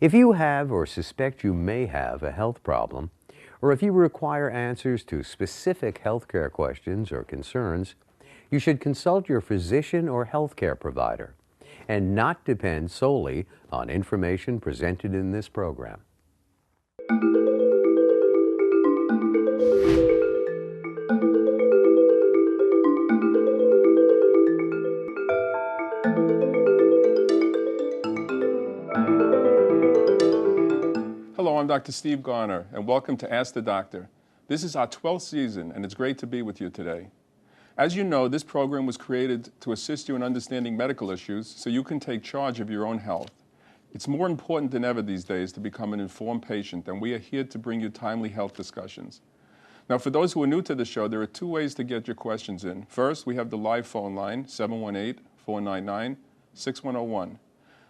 If you have or suspect you may have a health problem, or if you require answers to specific healthcare questions or concerns, you should consult your physician or healthcare provider and not depend solely on information presented in this program. Hello, I'm Dr. Steve Garner, and welcome to Ask the Doctor. This is our 12th season, and it's great to be with you today. As you know, this program was created to assist you in understanding medical issues so you can take charge of your own health. It's more important than ever these days to become an informed patient, and we are here to bring you timely health discussions. Now, for those who are new to the show, there are two ways to get your questions in. First, we have the live phone line, 718-499-6101.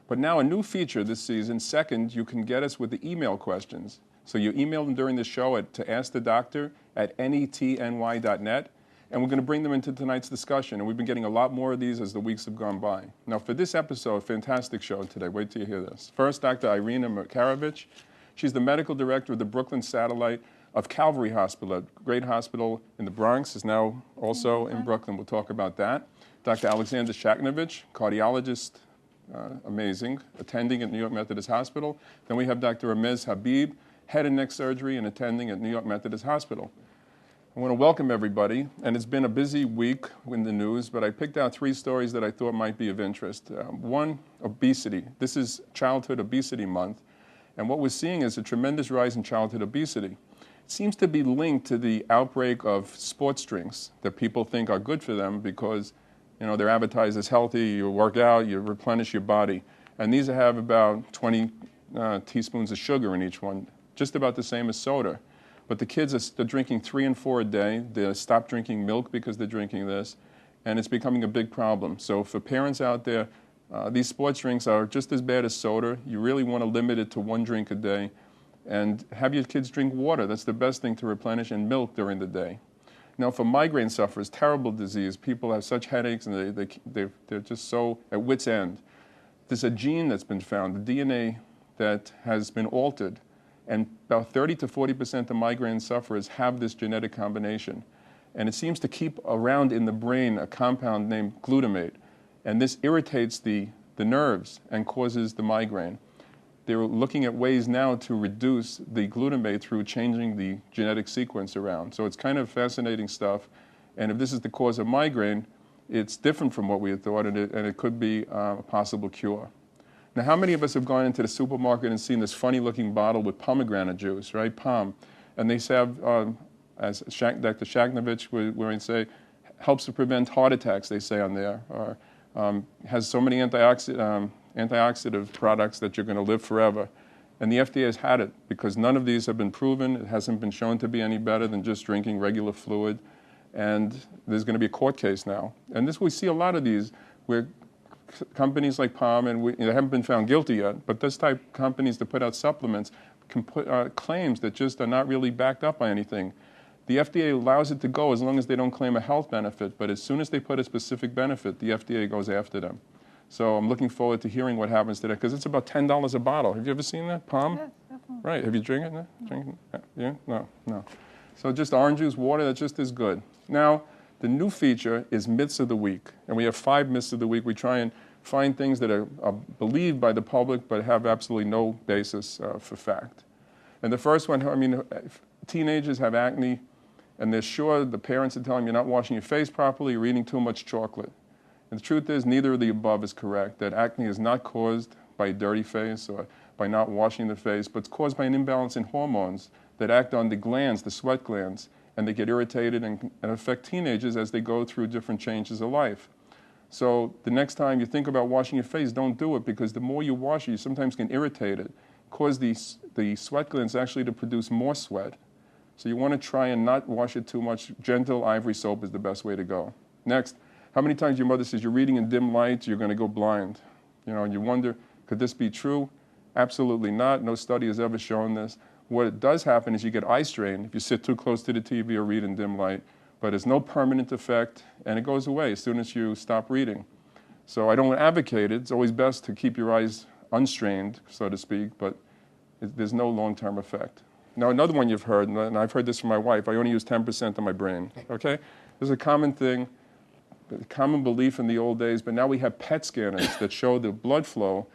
But now a new feature this season, second, you can get us with the email questions. So you email them during the show to askthedoctor@netny.net, and we're going to bring them into tonight's discussion. And we've been getting a lot more of these as the weeks have gone by. Now for this episode, fantastic show today. Wait till you hear this. First, Dr. Irina Makarovich. She's the medical director of the Brooklyn satellite of Calvary Hospital, a great hospital in the Bronx, is now also in Brooklyn. We'll talk about that. Dr. Alexander Shaknovich, cardiologist, amazing, attending at New York Methodist Hospital. Then we have Dr. Ramez Habib, head and neck surgery and attending at New York Methodist Hospital. I want to welcome everybody, and it's been a busy week in the news, but I picked out three stories that I thought might be of interest. One, obesity. This is Childhood Obesity Month, and what we're seeing is a tremendous rise in childhood obesity. It seems to be linked to the outbreak of sports drinks that people think are good for them because they're advertised as healthy, you work out, you replenish your body. And these have about 20 teaspoons of sugar in each one, just about the same as soda. But the kids they're drinking 3 and 4 a day. They stop drinking milk because they're drinking this, and it's becoming a big problem. So for parents out there, these sports drinks are just as bad as soda. You really want to limit it to 1 drink a day, and have your kids drink water. That's the best thing to replenish, and milk during the day. Now, for migraine sufferers, terrible disease. People have such headaches, and they're just so at wit's end. There's a gene that's been found, the DNA that has been altered, and about 30 to 40% of migraine sufferers have this genetic combination. And it seems to keep around in the brain a compound named glutamate, and this irritates the nerves and causes the migraine. They're looking at ways now to reduce the glutamate through changing the genetic sequence around. So it's kind of fascinating stuff. And if this is the cause of migraine, it's different from what we had thought, and it could be a possible cure. Now, how many of us have gone into the supermarket and seen this funny-looking bottle with pomegranate juice, right? Palm. And they have, as Dr. Shaknovich would say, helps to prevent heart attacks, they say on there, or has so many antioxidant products that you're going to live forever. And the FDA has had it because none of these have been proven. It hasn't been shown to be any better than just drinking regular fluid. And there's going to be a court case now. And we see a lot of these where companies like Palm, and they haven't been found guilty yet, but this type of companies that put out supplements can put claims that just are not really backed up by anything. The FDA allows it to go as long as they don't claim a health benefit, but as soon as they put a specific benefit, the FDA goes after them. So I'm looking forward to hearing what happens today, because it's about $10 a bottle. Have you ever seen that, Palm? Yes, definitely. Right, have you drank it? No? Drink it? Yeah? No. So just orange juice, water, that's just as good. Now, the new feature is Myths of the Week, and we have 5 Myths of the Week. We try and find things that are believed by the public but have absolutely no basis for fact. And the first one, teenagers have acne, and they're sure the parents are telling them you're not washing your face properly, you're eating too much chocolate. And the truth is, neither of the above is correct, that acne is not caused by a dirty face or by not washing the face, but it's caused by an imbalance in hormones that act on the glands, the sweat glands, and they get irritated and affect teenagers as they go through different changes of life. So the next time you think about washing your face, don't do it, because the more you wash it, you sometimes can irritate it, cause the sweat glands actually to produce more sweat. So you want to try and not wash it too much. Gentle ivory soap is the best way to go. Next, how many times your mother says you're reading in dim light, you're going to go blind? And you wonder, could this be true? Absolutely not. No study has ever shown this. What does happen is you get eye strain if you sit too close to the TV or read in dim light, but it's no permanent effect, and it goes away as soon as you stop reading. So I don't advocate it. It's always best to keep your eyes unstrained, so to speak, but there's no long-term effect. Now, another one you've heard, and I've heard this from my wife, I only use 10% of my brain, okay? There's a common thing, a common belief in the old days, but now we have PET scanners that show the blood flow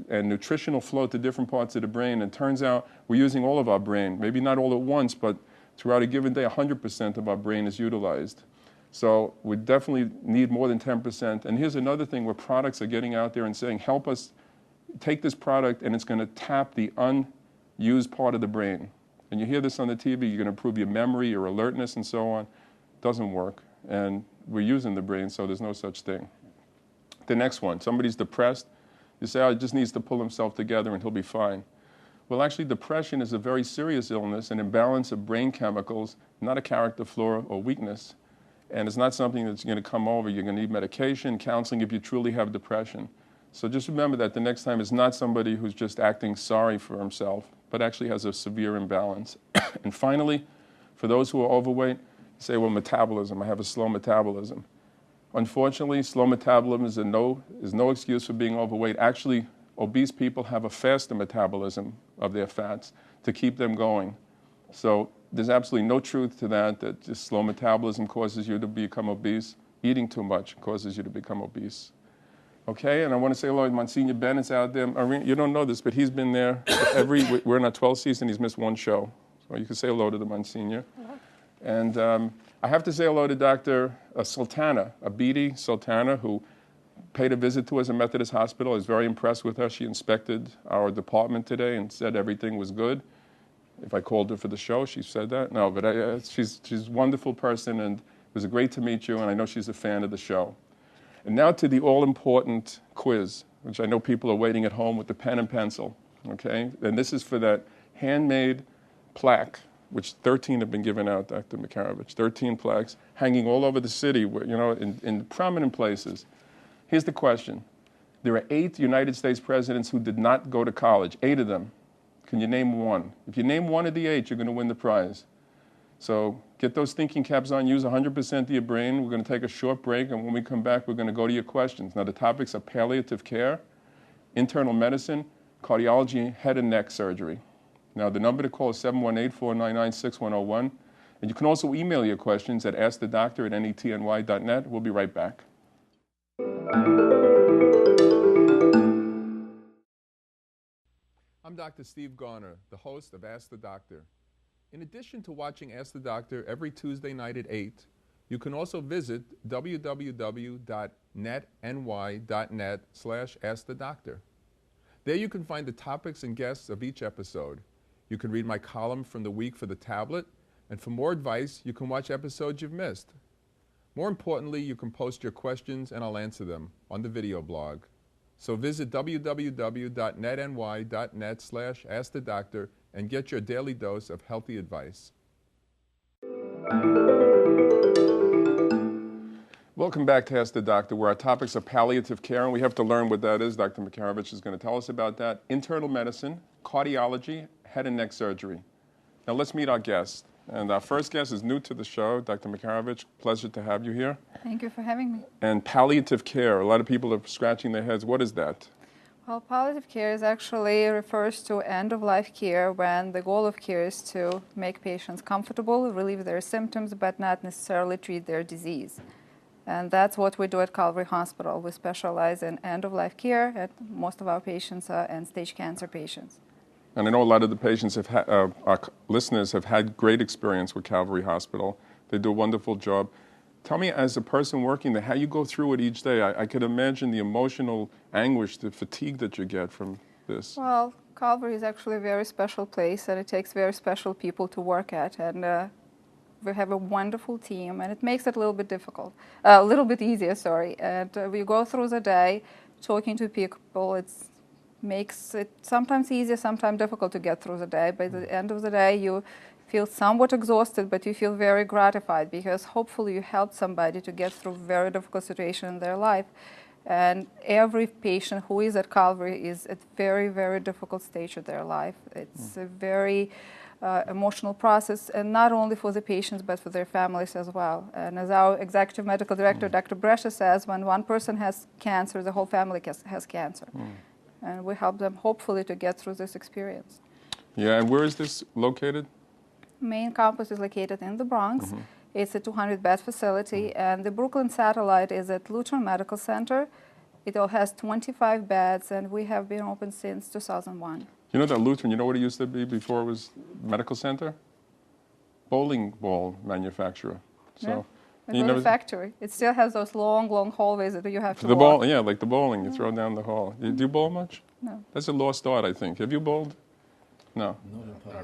and nutritional flow to different parts of the brain, and it turns out we're using all of our brain, maybe not all at once, but throughout a given day, 100% of our brain is utilized. So we definitely need more than 10%. And here's another thing where products are getting out there and saying, help us take this product and it's going to tap the unused part of the brain. And you hear this on the TV, you're going to improve your memory, your alertness, and so on. Doesn't work. And we're using the brain, so there's no such thing. The next one, somebody's depressed. You say, oh, he just needs to pull himself together and he'll be fine. Well, actually, depression is a very serious illness, an imbalance of brain chemicals, not a character flaw or weakness. And it's not something that's going to come over. You're going to need medication, counseling if you truly have depression. So just remember that the next time it's not somebody who's just acting sorry for himself, but actually has a severe imbalance. And finally, for those who are overweight, say, well, metabolism, I have a slow metabolism. Unfortunately, slow metabolism is no excuse for being overweight. Actually, obese people have a faster metabolism of their fats to keep them going. So there's absolutely no truth to that just slow metabolism causes you to become obese. Eating too much causes you to become obese. Okay, and I want to say hello to Monsignor Bennett's out there. You don't know this, but he's been there we're in our 12th season, he's missed one show. So you can say hello to the Monsignor. Hello. And I have to say hello to Dr. Sultana, Abidi Sultana, who paid a visit to us at Methodist Hospital. I was very impressed with her. She inspected our department today and said everything was good. If I called her for the show, she said that. No, but she's a wonderful person, and it was great to meet you, and I know she's a fan of the show. And now to the all-important quiz, which I know people are waiting at home with the pen and pencil, okay? And this is for that handmade plaque, which 13 have been given out, Dr. Makarovich, 13 plaques hanging all over the city, in prominent places. Here's the question. There are 8 United States presidents who did not go to college, 8 of them. Can you name one? If you name one of the 8, you're going to win the prize. So get those thinking caps on, use 100% of your brain. We're going to take a short break, and when we come back, we're going to go to your questions. Now, the topics are palliative care, internal medicine, cardiology, head and neck surgery. Now, the number to call is 718-499-6101. And you can also email your questions at askthedoctor@netny.net. We'll be right back. I'm Dr. Steve Garner, the host of Ask the Doctor. In addition to watching Ask the Doctor every Tuesday night at 8, you can also visit www.netny.net/askthedoctor. There you can find the topics and guests of each episode. You can read my column from the week for the tablet, and for more advice, you can watch episodes you've missed. More importantly, you can post your questions and I'll answer them on the video blog. So visit www.netny.net/askthedoctor and get your daily dose of healthy advice. Welcome back to Ask the Doctor, where our topics are palliative care, and we have to learn what that is. Dr. Makarovich is going to tell us about that. Internal medicine, cardiology, head and neck surgery. Now let's meet our guest. And our first guest is new to the show, Dr. Makarovich. Pleasure to have you here. Thank you for having me. And palliative care. A lot of people are scratching their heads. What is that? Well, palliative care is actually refers to end-of-life care when the goal of care is to make patients comfortable, relieve their symptoms, but not necessarily treat their disease. And that's what we do at Calvary Hospital. We specialize in end-of-life care, and most of our patients are end-stage cancer patients. And I know a lot of the patients our listeners have had great experience with Calvary Hospital. They do a wonderful job. Tell me, as a person working there, how you go through it each day. I could imagine the emotional anguish, the fatigue that you get from this. Well, Calvary is actually a very special place, and it takes very special people to work at. And we have a wonderful team, and it makes it a little bit easier. And we go through the day talking to people. It makes it sometimes easier, sometimes difficult to get through the day. By the end of the day, you feel somewhat exhausted, but you feel very gratified because hopefully you helped somebody to get through a very difficult situation in their life. And every patient who is at Calvary is at very, very difficult stage of their life. It's a very emotional process, and not only for the patients, but for their families as well. And as our executive medical director, Dr. Brescia, says, when one person has cancer, the whole family has cancer. and we help them hopefully to get through this experience. Yeah, and where is this located? Main campus is located in the Bronx. It's a 200-bed facility, and the Brooklyn satellite is at Lutheran Medical Center. It all has 25 beds, and we have been open since 2001. You know that Lutheran, you know what it used to be before it was medical center? Bowling ball manufacturer. So Like a factory. It still has those long, long hallways that you have to walk. ball, yeah, like the bowling, you throw down the hall. Do you bowl much? No. That's a lost art, I think. Have you bowled? No.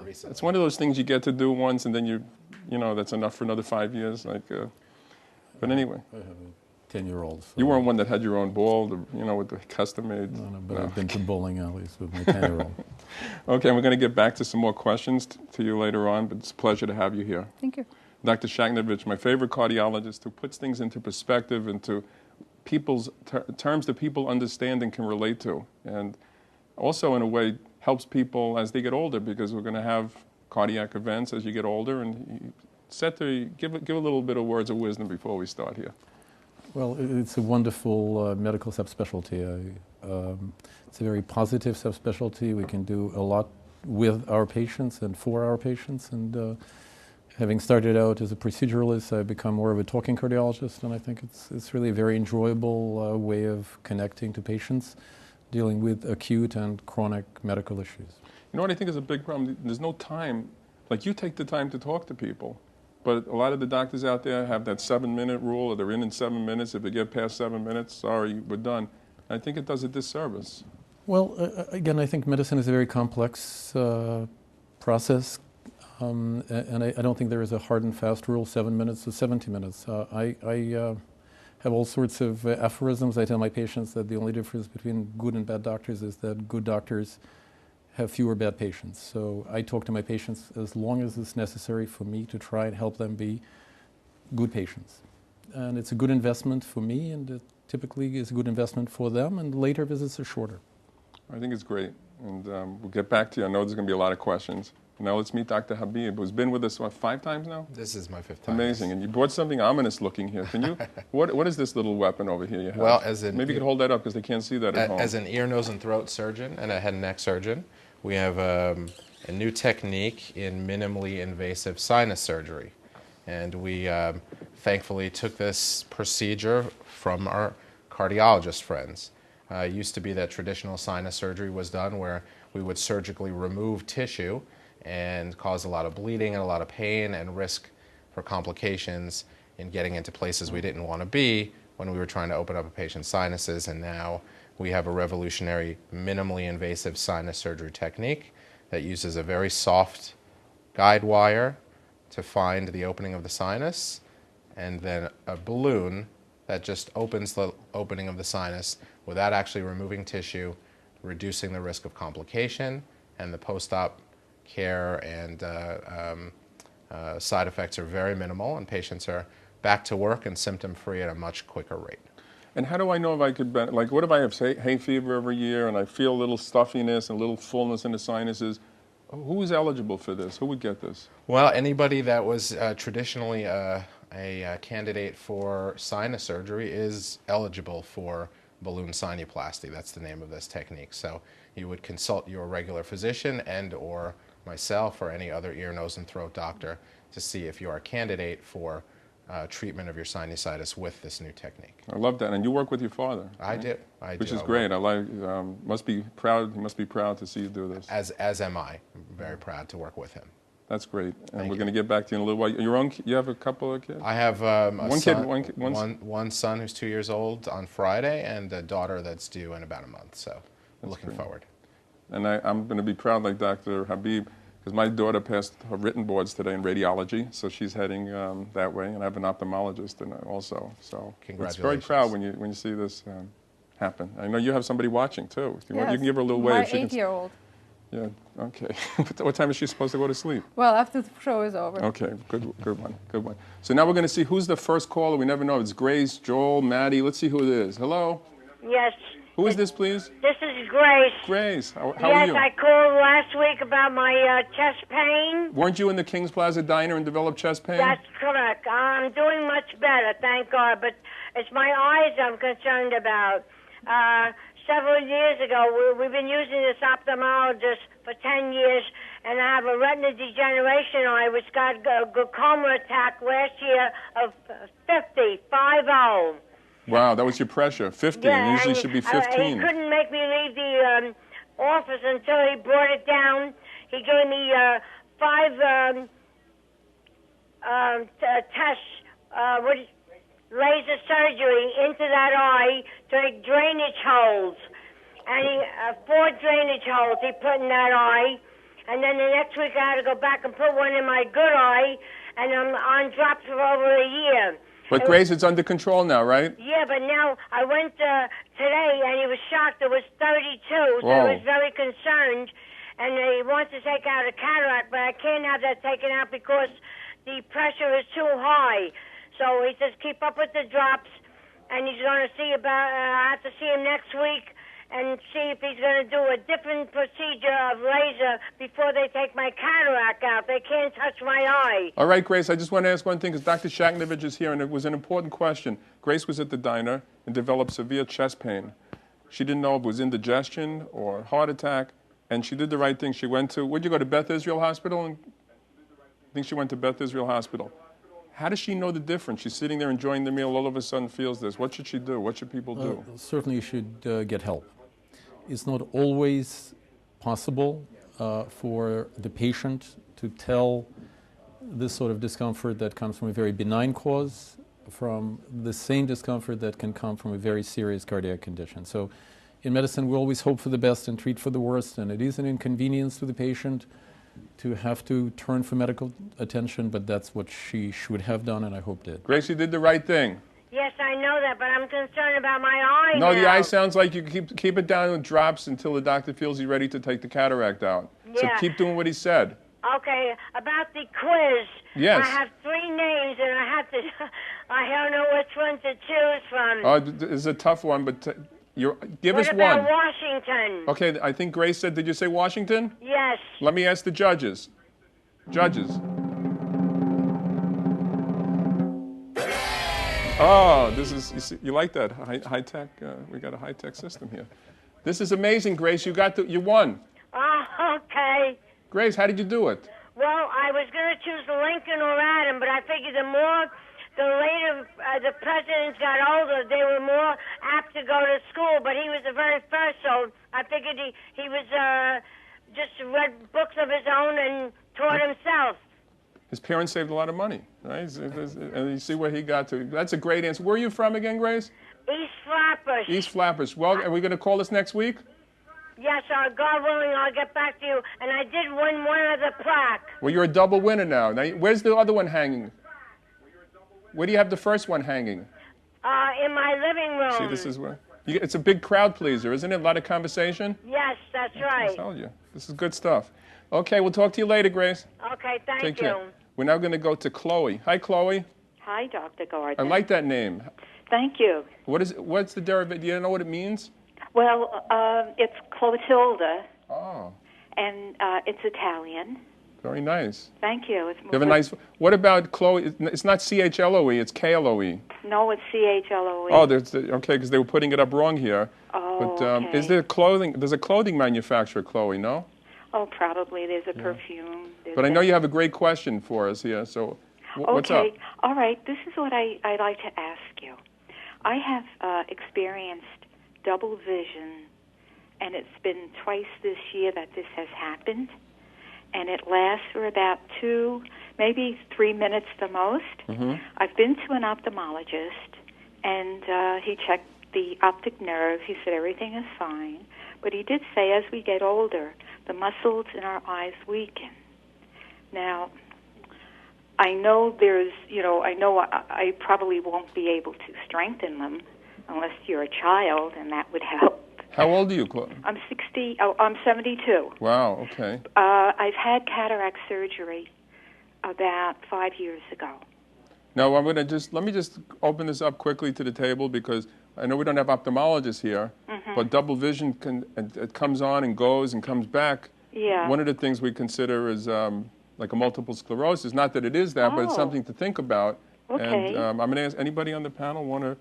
It's one of those things you get to do once, and then you know, that's enough for another 5 years. But anyway. I have a 10-year-old. So You weren't one that had your own ball, with the custom-made. No, but I've been to bowling alleys with my 10-year-old. Okay, we're going to get back to some more questions to you later on, but it's a pleasure to have you here. Thank you. Dr. Shagnovich, my favorite cardiologist, who puts things into perspective, into people's terms that people understand and can relate to, and also in a way helps people as they get older, because we're going to have cardiac events as you get older. And give a little bit of words of wisdom before we start here. Well, it's a wonderful medical subspecialty. It's a very positive subspecialty. We can do a lot with our patients and for our patients. And having started out as a proceduralist, I've become more of a talking cardiologist, and I think it's really a very enjoyable way of connecting to patients, dealing with acute and chronic medical issues. You know what I think is a big problem? There's no time. Like, you take the time to talk to people, but a lot of the doctors out there have that 7-minute rule, or they're in 7 minutes. If they get past 7 minutes, sorry, we're done. I think it does a disservice. Well, again, I think medicine is a very complex process, and I don't think there is a hard and fast rule, 7 minutes to 70 minutes. I have all sorts of aphorisms. I tell my patients that the only difference between good and bad doctors is that good doctors have fewer bad patients. So I talk to my patients as long as it's necessary for me to try and help them be good patients. And it's a good investment for me, and it typically is a good investment for them, and later visits are shorter. I think it's great. And we'll get back to you. I know there's going to be a lot of questions. Now let's meet Dr. Habib, who's been with us, 5 times now? This is my 5th time. Amazing. And you brought something ominous looking here. Can you, what is this little weapon over here you have? Well, maybe you could hold that up because they can't see that at home. As an ear, nose, and throat surgeon and a head and neck surgeon, we have a new technique in minimally invasive sinus surgery. And we thankfully took this procedure from our cardiologist friends. It used to be that traditional sinus surgery was done where we would surgically remove tissue and cause a lot of bleeding and a lot of pain and risk for complications in getting into places we didn't want to be when we were trying to open up a patient's sinuses. And now we have a revolutionary minimally invasive sinus surgery technique that uses a very soft guide wire to find the opening of the sinus, and then a balloon that just opens the opening of the sinus without actually removing tissue, reducing the risk of complication, and the post-op care and side effects are very minimal, and patients are back to work and symptom-free at a much quicker rate. And how do I know if I could, like, what if I have hay fever every year and I feel a little stuffiness and a little fullness in the sinuses? Who is eligible for this? Who would get this? Well, anybody that was traditionally a candidate for sinus surgery is eligible for balloon sinuplasty. That's the name of this technique. So you would consult your regular physician and or myself or any other ear, nose, and throat doctor to see if you are a candidate for treatment of your sinusitis with this new technique. I love that. And you work with your father. I do. Which is great. I like. Must be proud. He must be proud to see you do this. As am I. I'm very proud to work with him. That's great. And we're going to get back to you in a little while. You have a couple of kids? I have one son who's 2 years old on Friday, and a daughter that's due in about a month. So I'm looking forward. And I'm going to be proud, like Dr. Habib, because my daughter passed her written boards today in radiology, so she's heading that way. And I have an ophthalmologist also. So congratulations. It's very proud when you see this happen. I know you have somebody watching too. If you want, you can give her a little wave. My 8-year-old. Yeah. Okay. What time is she supposed to go to sleep? Well, after the show is over. Okay. Good one. So now we're going to see who's the first caller. We never know. It's Grace, Joel, Maddie. Let's see who it is. Hello. Yes. Who is this, please? This is Grace. Grace, how are you? Yes, I called last week about my chest pain. Weren't you in the Kings Plaza Diner and developed chest pain? That's correct. I'm doing much better, thank God. But it's my eyes I'm concerned about. several years ago. We've been using this ophthalmologist for 10 years, and I have a retina degeneration eye, which got a glaucoma attack last year of 50. Wow, that was your pressure, 50. Yeah, Usually and it should be he 15. couldn't make me leave the office until he brought it down. He gave me 5 tests, laser surgery into that eye to make drainage holes. And 4 drainage holes he put in that eye. And then the next week I had to go back and put one in my good eye, and I'm on drops for over a year. But Grace, it's under control now, right? Yeah, but now I went today, and he was shocked. It was 32, so Whoa. he was very concerned. And he wants to take out a cataract, but I can't have that taken out because the pressure is too high. So he says keep up with the drops, and he's going to see about. I have to see him next week and see if he's going to do a different procedure of laser before they take my cataract out. They can't touch my eye. All right, Grace, I just want to ask one thing because Dr. Shaknovich is here, and it was an important question. Grace was at the diner and developed severe chest pain. She didn't know if it was indigestion or heart attack, and she did the right thing. She went to, where'd you go, to Beth Israel Hospital? I think she went to Beth Israel Hospital. How does she know the difference? She's sitting there enjoying the meal, all of a sudden feels this. What should she do? What should people do? Certainly you should get help. It's not always possible for the patient to tell this sort of discomfort that comes from a very benign cause from the same discomfort that can come from a very serious cardiac condition. So in medicine, we always hope for the best and treat for the worst, and it is an inconvenience to the patient to have to turn for medical attention, but that's what she should have done, and I hope did. Grace, you did the right thing. Yes, I know that, but I'm concerned about my eye No, now. the eye sounds like you keep it down with drops until the doctor feels he's ready to take the cataract out. So Yeah. keep doing what he said. Okay, about the quiz. Yes. I have 3 names, and I have to. I don't know which one to choose from. It's a tough one, but give what us about one. Washington? Okay, I think Grace said, did you say Washington? Yes. Let me ask the judges. Judges. Oh, this is, you like that high tech? We got a high tech system here. This is amazing, Grace. You won. Oh, okay. Grace, how did you do it? Well, I was going to choose Lincoln or Adam, but I figured the later the presidents got older, they were more apt to go to school. But he was the very first, so I figured he was just read books of his own and taught himself. His parents saved a lot of money, right? And you see where he got to. That's a great answer. Where are you from again, Grace? East Flappers. East Flappers. Well, are we going to call us next week? Yes, God willing, I'll get back to you. And I did win one of the plaque. Well, you're a double winner now. Now, where's the other one hanging? Where do you have the first one hanging? In my living room. See, this is where... It's a big crowd pleaser, isn't it? A lot of conversation? Yes, that's right. I tell you. This is good stuff. Okay, we'll talk to you later, Grace. Okay, thank Take you. care. We're now going to go to Chloe. Hi, Chloe. Hi, Dr. Gardner. I like that name. Thank you. What's the derivation? Do you know what it means? Well, it's Clotilda, Oh, and it's Italian. very nice. Thank you. It's You have a nice... What about Chloe? It's not C-H-L-O-E, it's K-L-O-E. No, it's CHLOE. Oh, okay, because they were putting it up wrong here. Oh, But okay. is there clothing... There's a clothing manufacturer, Chloe, no? Oh, probably. There's a perfume. But I know you have a great question for us here, so what's up? Okay. All right. This is what I'd like to ask you. I have experienced double vision, and it's been twice this year that this has happened, and it lasts for about 2, maybe 3 minutes the most. Mm-hmm. I've been to an ophthalmologist, and he checked the optic nerve. He said everything is fine, but he did say as we get older, the muscles in our eyes weaken. Now, I know I probably won't be able to strengthen them unless you're a child, and that would help. How old are you, Chloe? I'm 72. Wow, okay. I've had cataract surgery about 5 years ago. Now, let me just open this up quickly to the table because I know we don't have ophthalmologists here, but double vision, it comes on and goes and comes back. Yeah. One of the things we consider is like a multiple sclerosis. Not that it is that, but it's something to think about. Okay. And I'm going to ask anybody on the panel want to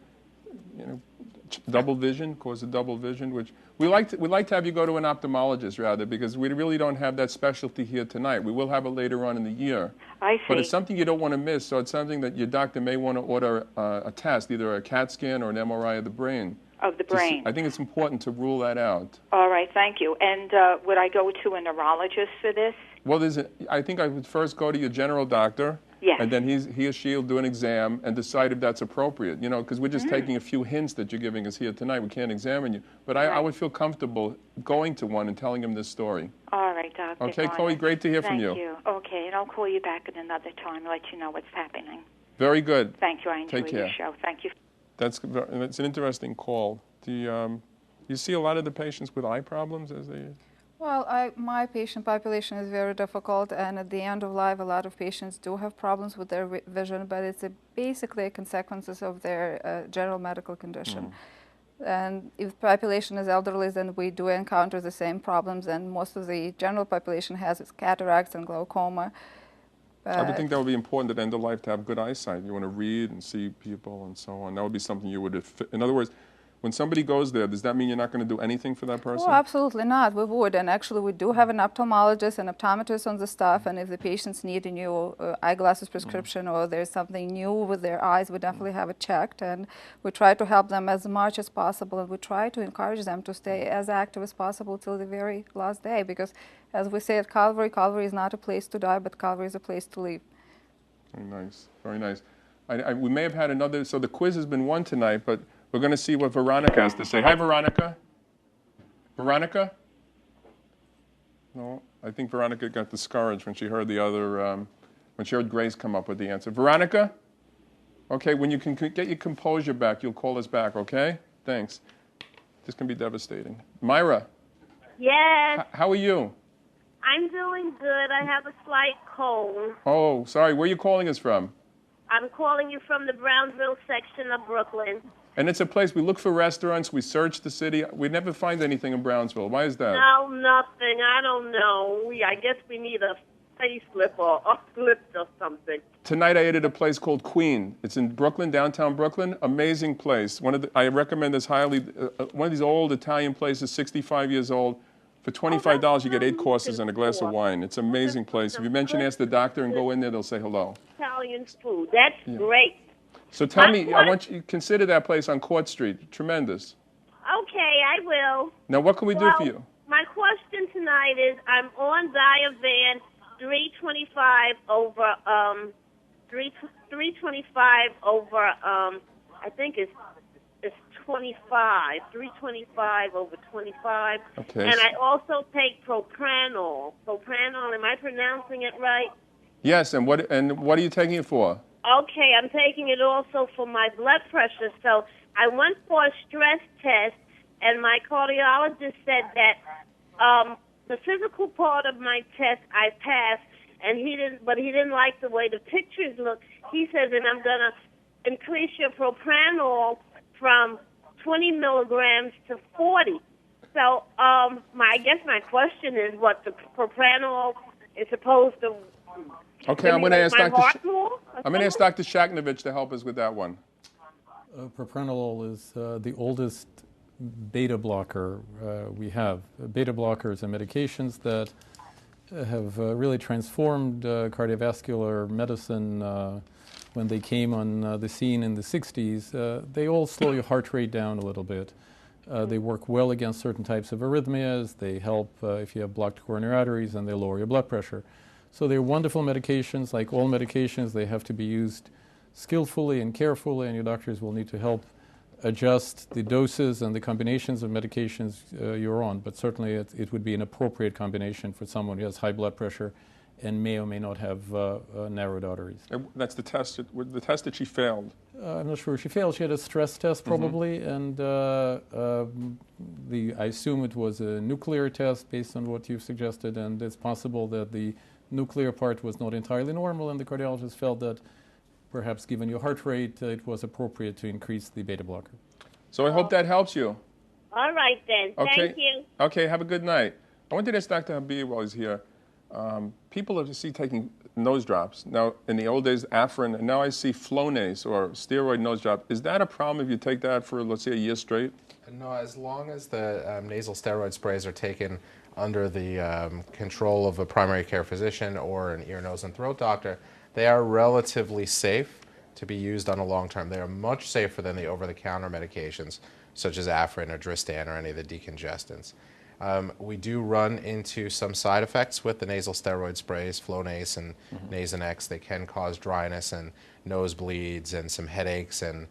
double vision, cause of double vision, which we'd like to have you go to an ophthalmologist rather, because we really don't have that specialty here tonight. We will have it later on in the year. I see. But it's something you don't want to miss, so it's something that your doctor may want to order a test, either a CAT scan or an MRI of the brain. Of the brain. I think it's important to rule that out. All right, thank you. And would I go to a neurologist for this? Well, I think I would first go to your general doctor. Yes. And then he or she will do an exam and decide if that's appropriate, you know, because we're just taking a few hints that you're giving us here tonight. We can't examine you. But I would feel comfortable going to one and telling him this story. All right, Dr. Okay, Garner. Chloe, great to hear from you. Thank you. Okay, and I'll call you back at another time and let you know what's happening. Very good. Thank you. I enjoyed Take your care. show. Thank you. That's an interesting call. Do you see a lot of the patients with eye problems as they... Well, my patient population is very difficult, and at the end of life, a lot of patients do have problems with their vision, but it's basically a consequences of their general medical condition. And if the population is elderly, then we do encounter the same problems, and most of the general population has is cataracts and glaucoma. I would think that would be important at end of life to have good eyesight. You want to read and see people and so on. That would be something you would... In other words, when somebody goes there, does that mean you're not going to do anything for that person? Oh, absolutely not. We would. And actually, we do have an ophthalmologist and optometrist on the staff. And if the patients need a new eyeglasses prescription or there's something new with their eyes, we definitely have it checked. And we try to help them as much as possible. And we try to encourage them to stay as active as possible till the very last day. Because, as we say at Calvary, Calvary is not a place to die, but Calvary is a place to live. Very nice. Very nice. We may have had another... So the quiz has been won tonight, but... We're going to see what Veronica has to say. Hi, Veronica. Veronica? No, I think Veronica got discouraged when she heard the other, when she heard Grace come up with the answer. Veronica? Okay, when you can get your composure back, you'll call us back, okay? Thanks. This can be devastating. Myra? Yes. How are you? I'm doing good. I have a slight cold. Oh, sorry. Where are you calling us from? I'm calling you from the Brownsville section of Brooklyn. And it's a place, we look for restaurants, we search the city. We never find anything in Brownsville. Why is that? No, nothing. I don't know. I guess we need a facelift or uplift or something. Tonight I ate at a place called Queen. It's in Brooklyn, downtown Brooklyn. Amazing place. I recommend this highly. One of these old Italian places, 65 years old. For $25, you get 8 courses and a glass of wine. It's an amazing place. If you mention, ask the doctor and go in there, they'll say hello. Italian food. That's great. So tell me, I want you to consider that place on Court Street. Tremendous. Okay, I will. Now, what can we do for you? My question tonight is, I'm on Diovan 325 over 325 over I think it's 25, 325 over 25. Okay. And I also take propranolol. Propranolol, am I pronouncing it right? Yes, and what are you taking it for? Okay, I'm taking it also for my blood pressure. So I went for a stress test, and my cardiologist said that the physical part of my test I passed, and he didn't like the way the pictures look. He says, and I'm gonna increase your propranolol from 20 milligrams to 40. So I guess my question is what the propranolol is supposed to. Okay, I'm going to ask Dr. Shaknovich to help us with that one. Propranolol is the oldest beta blocker we have. Beta blockers are medications that have really transformed cardiovascular medicine when they came on the scene in the 60s. They all slow your heart rate down a little bit. They work well against certain types of arrhythmias. They help if you have blocked coronary arteries, and they lower your blood pressure. So they're wonderful medications. Like all medications, they have to be used skillfully and carefully, and your doctors will need to help adjust the doses and the combinations of medications you're on. But certainly it would be an appropriate combination for someone who has high blood pressure and may or may not have narrowed arteries. That's the test that she failed. I'm not sure she failed. She had a stress test probably, and I assume it was a nuclear test based on what you've suggested, and it's possible that the nuclear part was not entirely normal, and the cardiologist felt that perhaps given your heart rate, it was appropriate to increase the beta blocker. So I hope that helps you. All right then. Okay. Thank you. Okay, have a good night. I wanted to ask Dr. Habib while he's here. People I see taking nose drops. Now, in the old days, Afrin, and now I see Flonase or steroid nose drop. Is that a problem if you take that for, let's say, a year straight? No, as long as the nasal steroid sprays are taken under the control of a primary care physician or an ear, nose, and throat doctor, they are relatively safe to be used on a long term. They are much safer than the over-the-counter medications, such as Afrin or Dristan or any of the decongestants. We do run into some side effects with the nasal steroid sprays, Flonase and Nasonex. They can cause dryness and nosebleeds and some headaches and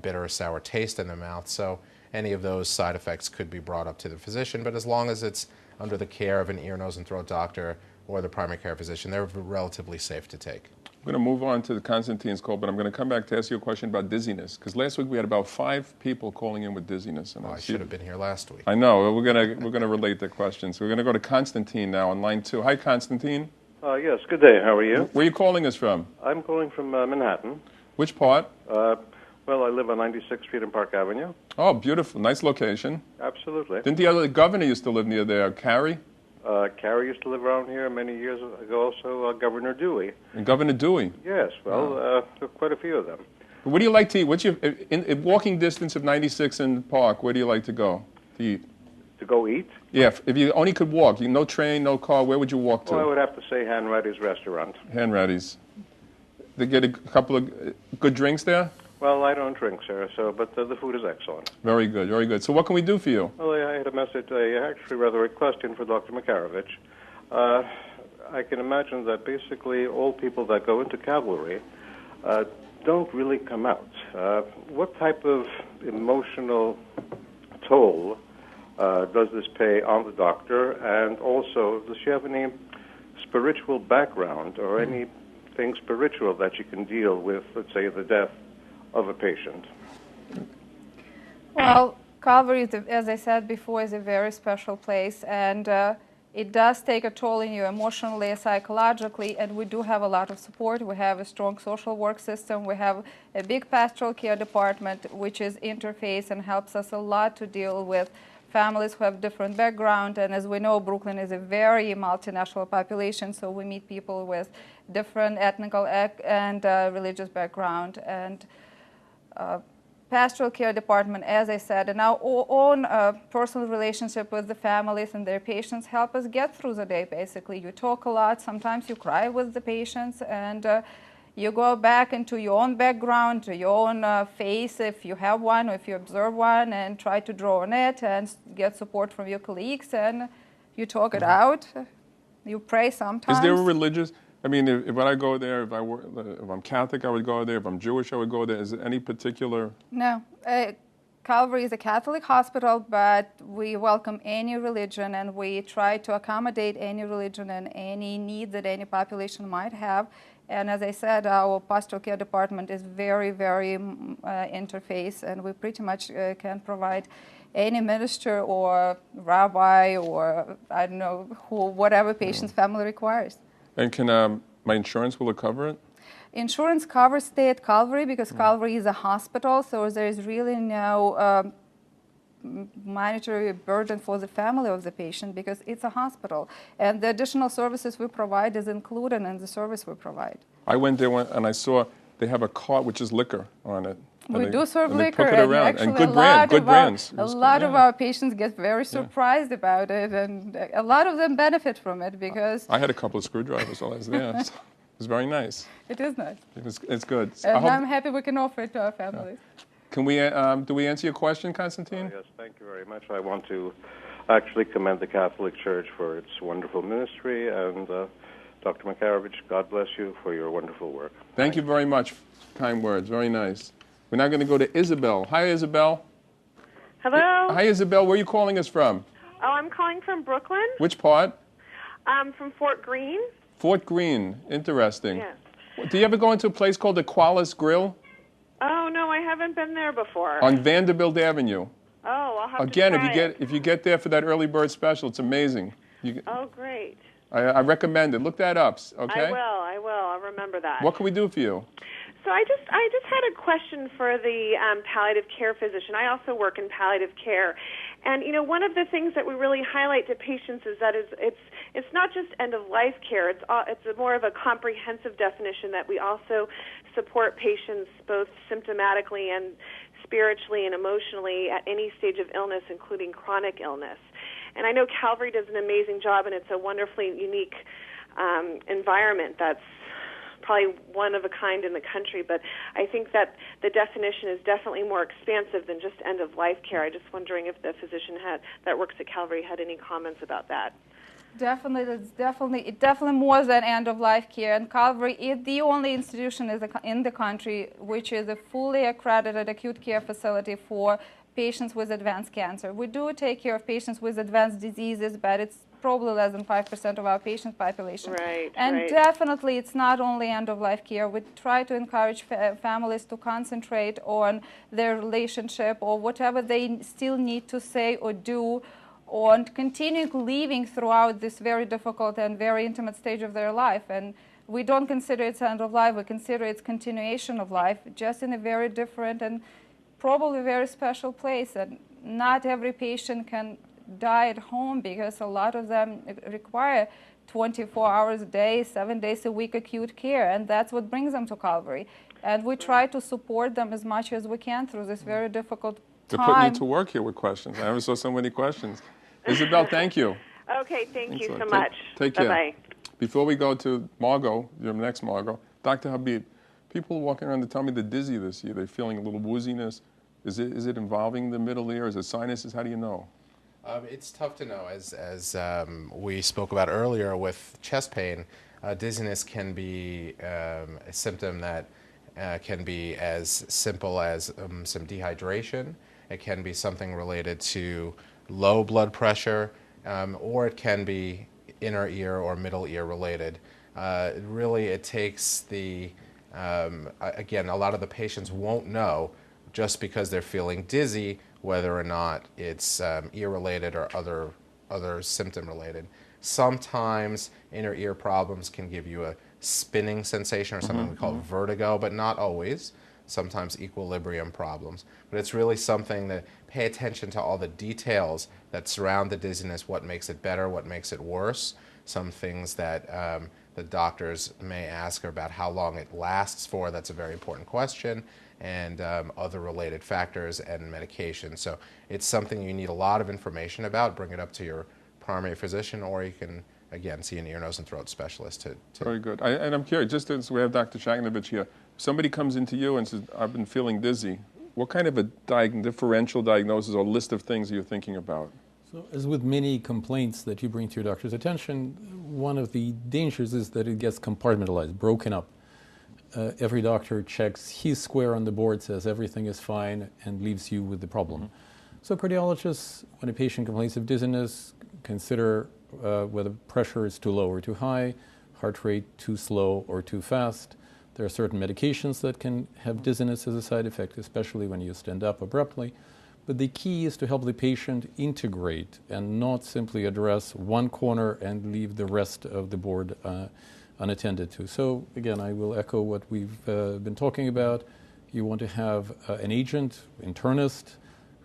bitter or sour taste in the mouth. So any of those side effects could be brought up to the physician, but as long as it's under the care of an ear, nose, and throat doctor or the primary care physician, they're relatively safe to take. I'm going to move on to the Constantine's call, but I'm going to come back to ask you a question about dizziness, because last week we had about 5 people calling in with dizziness. And I should have been here last week. I know. We're going to relate the questions. So we're going to go to Constantine now on line 2. Hi, Constantine. Yes, good day. How are you? Where are you calling us from? I'm calling from Manhattan. Which part? Well, I live on 96th Street and Park Avenue. Oh, beautiful. Nice location. Absolutely. Didn't the other governor used to live near there, Carey? Carey used to live around here many years ago, also Governor Dewey. And Governor Dewey? Yes, well, quite a few of them. What do you like to eat? What's your in walking distance of 96 and Park? Where do you like to go to eat? To go eat? Yeah, if you only could walk, no train, no car, where would you walk to? Well, I would have to say Hanratty's Restaurant. Hanratty's. They get a couple of good drinks there? Well, I don't drink, sir, but the food is excellent. Very good, very good. So what can we do for you? Well, I had a message, actually rather a question for Dr. Makarovich. I can imagine that basically all people that go into cavalry don't really come out. What type of emotional toll does this pay on the doctor? And also, does she have any spiritual background or anything spiritual that you can deal with, let's say, the death of a patient? Well, Calvary, as I said before, is a very special place, and it does take a toll on you emotionally and psychologically, and we do have a lot of support. We have a strong social work system. We have a big pastoral care department, which is interface and helps us a lot to deal with families who have different background. And as we know, Brooklyn is a very multinational population, so we meet people with different ethnical and religious background. And pastoral care department, as I said, and our own personal relationship with the families and their patients help us get through the day, basically. You talk a lot, sometimes you cry with the patients, and you go back into your own background, to your own face, if you have one or if you observe one, and try to draw on it and get support from your colleagues, and you talk it out. You pray sometimes. Is there a religious... I mean, if I go there, if I'm Catholic, I would go there. If I'm Jewish, I would go there. Is there any particular... No. Calvary is a Catholic hospital, but we welcome any religion, and we try to accommodate any religion and any need that any population might have. And as I said, our pastoral care department is very, very interface, and we pretty much can provide any minister or rabbi or, I don't know, whatever patient's family requires. And can my insurance, will it cover it? Insurance covers stay at Calvary because Calvary is a hospital, so there is really no monetary burden for the family of the patient because it's a hospital. And the additional services we provide is included in the service we provide. I went there and I saw they have a cart which is liquor on it. We do serve liquor, and actually good brands. A lot yeah. of our patients get very surprised about it, and a lot of them benefit from it because... I had a couple of screwdrivers while I was there. It was very nice. It is nice. It's good. And I'm happy we can offer it to our families. Can we, do we answer your question, Constantine? Yes, thank you very much. I want to actually commend the Catholic Church for its wonderful ministry, and Dr. Makarovich, God bless you for your wonderful work. Thank you very much. Kind words. Very nice. We're now going to go to Isabel. Hi, Isabel. Hello. Hi, Isabel. Where are you calling us from? Oh, I'm calling from Brooklyn. Which part? From Fort Greene. Fort Greene. Interesting. Yes. Do you ever go into a place called the Qualis Grill? Oh, no, I haven't been there before. On Vanderbilt Avenue. Oh, I'll have Again, to try if you get there for that early bird special, it's amazing. Oh, great. I recommend it. Look that up, okay? I will. I'll remember that. What can we do for you? So So I just had a question for the palliative care physician. I also work in palliative care, and one of the things that we really highlight to patients is that it's not just end of life care. It's more of a comprehensive definition that we also support patients both symptomatically and spiritually and emotionally at any stage of illness, including chronic illness. And I know Calvary does an amazing job, and it's a wonderfully unique environment that's probably one of a kind in the country, but I think that the definition is definitely more expansive than just end-of-life care. I'm just wondering if the physician that works at Calvary had any comments about that. Definitely, it's definitely more than end-of-life care. And Calvary is the only institution in the country which is a fully accredited acute care facility for patients with advanced cancer. We do take care of patients with advanced diseases, but it's probably less than 5% of our patient population. Right. And definitely it's not only end-of-life care. We try to encourage families to concentrate on their relationship or whatever they still need to say or do, on continue living throughout this very difficult and very intimate stage of their life. And we don't consider it end of life, we consider it continuation of life, just in a very different and probably very special place. And not every patient can die at home because a lot of them require 24 hours a day, 7 days a week acute care, and that's what brings them to Calvary. And we try to support them as much as we can through this very difficult time. They're putting you to work here with questions. I never saw so many questions. Isabel, thank you. Okay, thank you so Excellent. much. Take care. Bye-bye. Before we go to Margot, your next Margot, Dr. Habib, people walking around to tell me they're dizzy this year. They're feeling a little wooziness. Is it involving the middle ear? Is it sinuses? How do you know? It's tough to know. As we spoke about earlier with chest pain, dizziness can be a symptom that can be as simple as some dehydration. It can be something related to low blood pressure, or it can be inner ear or middle ear related. Really, it takes again, a lot of the patients won't know just because they're feeling dizzy whether or not it's ear-related or other symptom-related. Sometimes inner ear problems can give you a spinning sensation or something we call vertigo, but not always. Sometimes equilibrium problems. But it's really something that pay attention to all the details that surround the dizziness, what makes it better, what makes it worse. Some things that the doctors may ask about how long it lasts for. That's a very important question. And other related factors and medication. So it's something you need a lot of information about. Bring it up to your primary physician, or you can, again, see an ear, nose, and throat specialist. Very good. And I'm curious, just as we have Dr. Shagnovich here, somebody comes into you and says, I've been feeling dizzy. What kind of a differential diagnosis or list of things are you thinking about? So as with many complaints that you bring to your doctor's attention, one of the dangers is that it gets compartmentalized, broken up. Every doctor checks his square on the board, says everything is fine, and leaves you with the problem. So cardiologists, when a patient complains of dizziness, consider whether pressure is too low or too high, heart rate too slow or too fast. There are certain medications that can have dizziness as a side effect, especially when you stand up abruptly. But the key is to help the patient integrate and not simply address one corner and leave the rest of the board unattended to. So again, I will echo what we've been talking about. You want to have an agent, internist,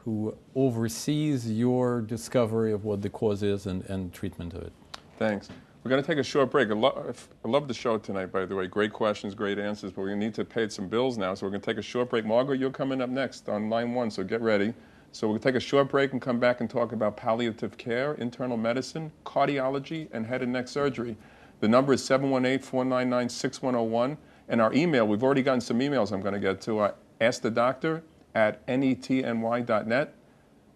who oversees your discovery of what the cause is and treatment of it. Thanks. We're going to take a short break. I love the show tonight, by the way. Great questions, great answers, but we need to pay some bills now, so we're going to take a short break. Margot, you're coming up next on line 1, so get ready. So we'll take a short break and come back and talk about palliative care, internal medicine, cardiology, and head and neck surgery. The number is 718-499-6101. And our email, we've already gotten some emails I'm going to get to, askthedoctor@netny.net.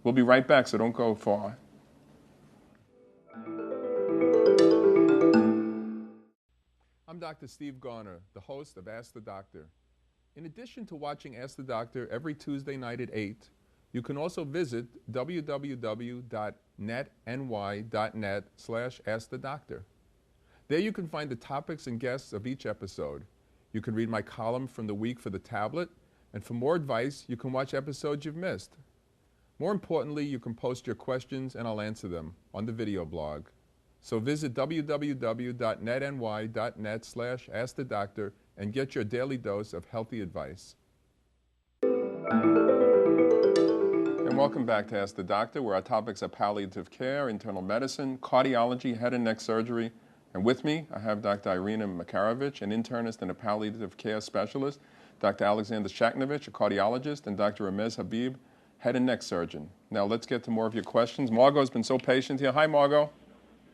We'll be right back, so don't go far. I'm Dr. Steve Garner, the host of Ask the Doctor. In addition to watching Ask the Doctor every Tuesday night at 8, you can also visit www.netny.net/askthedoctor. There you can find the topics and guests of each episode. You can read my column from the week for the tablet, and for more advice, you can watch episodes you've missed. More importantly, you can post your questions and I'll answer them on the video blog. So visit www.netny.net/askthedoctor and get your daily dose of healthy advice. And welcome back to Ask the Doctor, where our topics are palliative care, internal medicine, cardiology, head and neck surgery. And with me, I have Dr. Irina Makarovich, an internist and a palliative care specialist, Dr. Alexander Shaknovich, a cardiologist, and Dr. Ramez Habib, head and neck surgeon. Now let's get to more of your questions. Margot's been so patient here. Hi, Margot.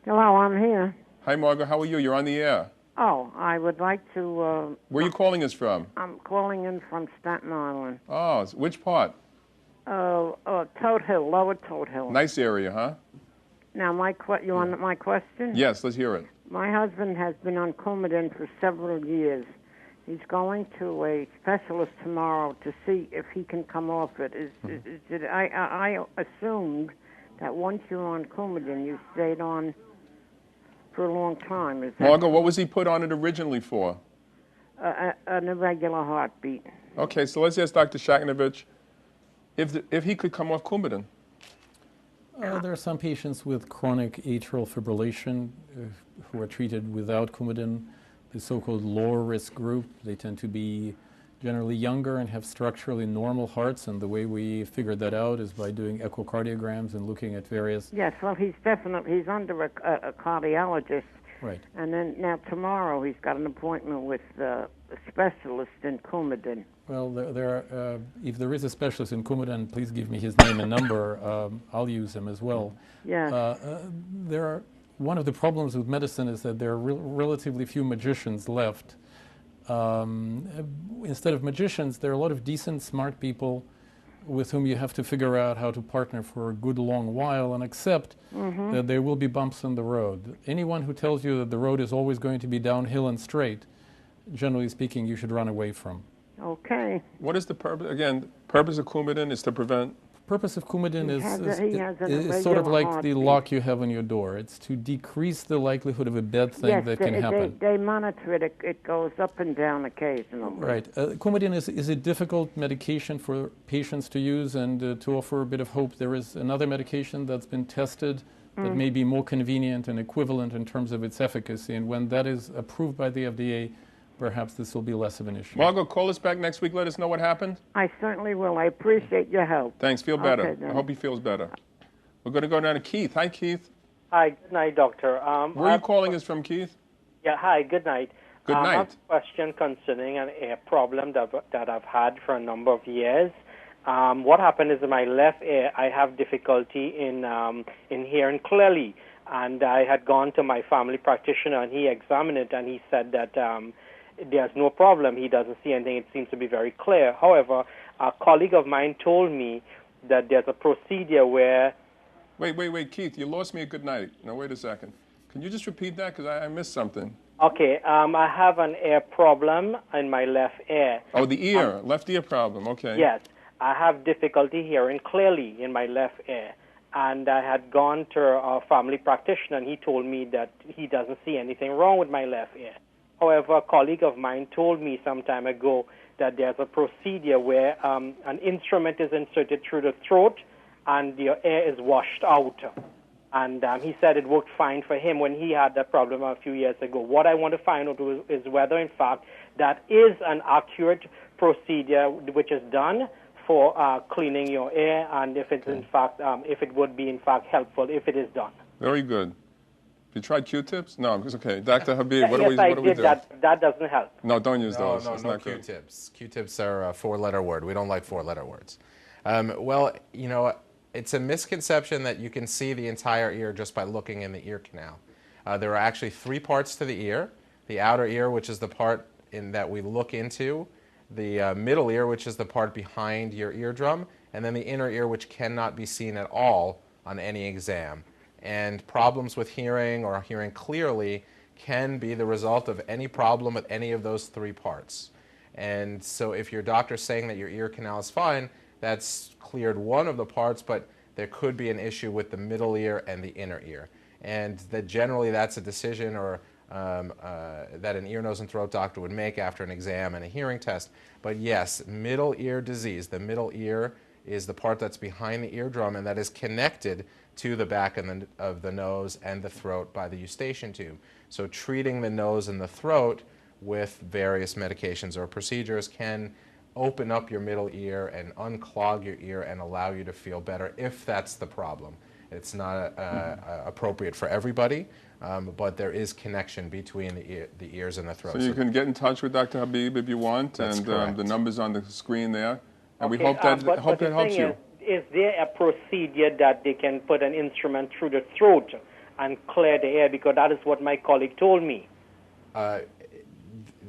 Hello, I'm here. Hi, Margot. How are you? You're on the air. Oh, I would like to... Where are you calling us from? I'm calling in from Staten Island. Oh, which part? Toad Hill, Lower Toad Hill. Nice area, huh? Now, you want my question? Yes, let's hear it. My husband has been on Coumadin for several years. He's going to a specialist tomorrow to see if he can come off it. I assumed that once you're on Coumadin, you stayed on for a long time. Is that Margot, what was he put on it originally for? an irregular heartbeat? Okay, so let's ask Dr. Shaknovich if he could come off Coumadin. There are some patients with chronic atrial fibrillation who are treated without Coumadin, the so-called lower risk group. They tend to be generally younger and have structurally normal hearts, and the way we figured that out is by doing echocardiograms and looking at various... Yes, well, he's under a cardiologist. Right. And then now tomorrow he's got an appointment with a specialist in Coumadin. Well, if there is a specialist in Coumadin, please give me his name and number. I'll use him as well. Yeah. One of the problems with medicine is that there are relatively few magicians left. Instead of magicians, there are a lot of decent, smart people with whom you have to figure out how to partner for a good long while and accept that there will be bumps in the road. Anyone who tells you that the road is always going to be downhill and straight, generally speaking, you should run away from. Okay. What is the purpose? Again, purpose of Coumadin is to prevent... Purpose of Coumadin is sort of like the lock you have on your door. It's to decrease the likelihood of a bad thing that can happen. They monitor it. It goes up and down occasionally. Right. Coumadin is a difficult medication for patients to use, and to offer a bit of hope, there is another medication that's been tested that may be more convenient and equivalent in terms of its efficacy, and when that is approved by the FDA, perhaps this will be less of an issue. Margot, call us back next week. Let us know what happened. I certainly will. I appreciate your help. Thanks. Feel better. Okay, I hope he feels better. We're going to go down to Keith. Hi, Keith. Hi. Good night, doctor. Where are you calling us from, Keith? Yeah. Hi. Good night. Good night. I have a question concerning a problem that I've had for a number of years. What happened is in my left ear, I have difficulty in hearing clearly. And I had gone to my family practitioner, and he examined it, and he said that there's no problem. He doesn't see anything. It seems to be very clear. However, a colleague of mine told me that there's a procedure where... Wait, Keith, you lost me at good night. Now, wait a second. Can you just repeat that? Because I missed something. Okay, I have an ear problem in my left ear. Oh, the ear, left ear problem, okay. Yes, I have difficulty hearing clearly in my left ear. And I had gone to a family practitioner, and he told me that he doesn't see anything wrong with my left ear. However, a colleague of mine told me some time ago that there's a procedure where an instrument is inserted through the throat and your air is washed out. And he said it worked fine for him when he had that problem a few years ago. What I want to find out is whether, in fact, that is an accurate procedure which is done for cleaning your air, and if it's in fact, if it would be in fact helpful if it is done. Very good. You tried Q-tips? No, it's okay. Dr. Habib, what do we do? That doesn't help. No, don't use those. No Q-tips. Q-tips are a four-letter word. We don't like four-letter words. Well, you know, it's a misconception that you can see the entire ear just by looking in the ear canal. There are actually three parts to the ear. The outer ear, which is the part that we look into, the middle ear, which is the part behind your eardrum, and then the inner ear, which cannot be seen at all on any exam. And problems with hearing or hearing clearly can be the result of any problem with any of those three parts. And so if your doctor's saying that your ear canal is fine, that's cleared one of the parts, but there could be an issue with the middle ear and the inner ear. And that generally that's a decision or that an ear, nose, and throat doctor would make after an exam and a hearing test. But yes, middle ear disease, the middle ear is the part that's behind the eardrum and that is connected to the back of the nose and the throat by the eustachian tube. So treating the nose and the throat with various medications or procedures can open up your middle ear and unclog your ear and allow you to feel better if that's the problem. It's not appropriate for everybody, but there is connection between the ears and the throat. So you can get in touch with Dr. Habib if you want, That's and correct. the number's on the screen there. And Okay, we hope that but the helps thing you. Is there a procedure that they can put an instrument through the throat and clear the air? Because that is what my colleague told me.